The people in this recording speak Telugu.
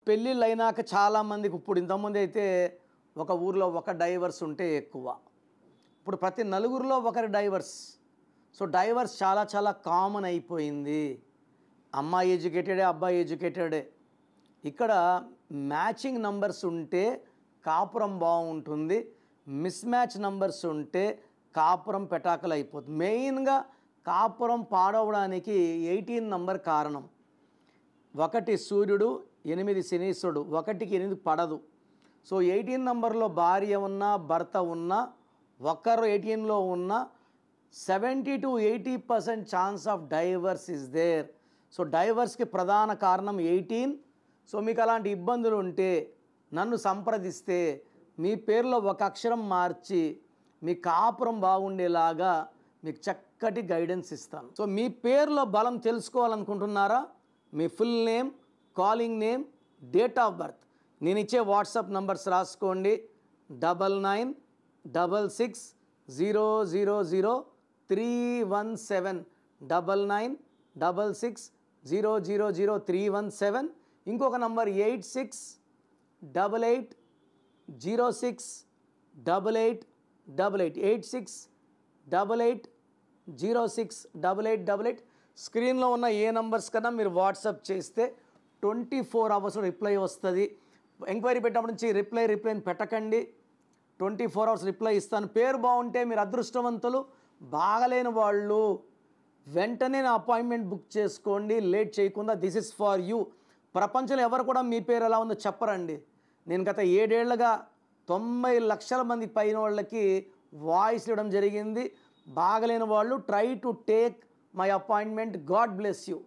పెళ్ళిళ్ళైనాక చాలామందికి ఇప్పుడు ఇంతకుముందు అయితే ఒక ఊర్లో ఒక డైవర్స్ ఉంటే ఎక్కువ. ఇప్పుడు ప్రతి నలుగురిలో ఒకరి డైవర్స్. సో డైవర్స్ చాలా చాలా కామన్ అయిపోయింది. అమ్మాయి ఎడ్యుకేటెడే, అబ్బాయి ఎడ్యుకేటెడే. ఇక్కడ మ్యాచింగ్ నంబర్స్ ఉంటే కాపురం బాగుంటుంది, మిస్ మ్యాచ్ నంబర్స్ ఉంటే కాపురం పెటాకులు అయిపోతుంది. మెయిన్గా కాపురం పాడవడానికి 18 నంబర్ కారణం. 1 సూర్యుడు, 8 శనీశ్వరుడు, 1కి 8 పడదు. సో 18 నంబర్లో భార్య ఉన్నా భర్త ఉన్నా ఒకరు 18లో ఉన్న 70 to 80% chance of divorce is there. So డైవర్స్కి ప్రధాన కారణం 18. సో మీకు అలాంటి ఇబ్బందులు ఉంటే నన్ను సంప్రదిస్తే మీ పేరులో ఒక అక్షరం మార్చి మీ కాపురం బాగుండేలాగా మీకు చక్కటి గైడెన్స్ ఇస్తాను. సో మీ పేరులో బలం తెలుసుకోవాలనుకుంటున్నారా? మీ full name, calling name, date of birth, నేను ఇచ్చే వాట్సాప్ నంబర్స్ రాసుకోండి. 9966000317, 9966000317. ఇంకొక నంబర్ 8688068888, 8688068888. స్క్రీన్లో ఉన్న ఏ నంబర్స్ కన్నా మీరు వాట్సాప్ చేస్తే 24 అవర్స్ రిప్లై వస్తుంది. ఎంక్వైరీ పెట్టినప్పటి నుంచి రిప్లైని పెట్టకండి. 24 అవర్స్ రిప్లై ఇస్తాను. పేరు బాగుంటే మీరు అదృష్టవంతులు. బాగలేని వాళ్ళు వెంటనే నా అపాయింట్మెంట్ బుక్ చేసుకోండి, లేట్ చేయకుండా. This is for you. ప్రపంచంలో ఎవరు కూడా మీ పేరు ఎలా ఉందో చెప్పరండి. నేను గత 7 ఏళ్లుగా 90 లక్షల మంది పైన వాళ్ళకి వాయిస్ ఇవ్వడం జరిగింది. బాగలేని వాళ్ళు try to take my appointment. God bless you.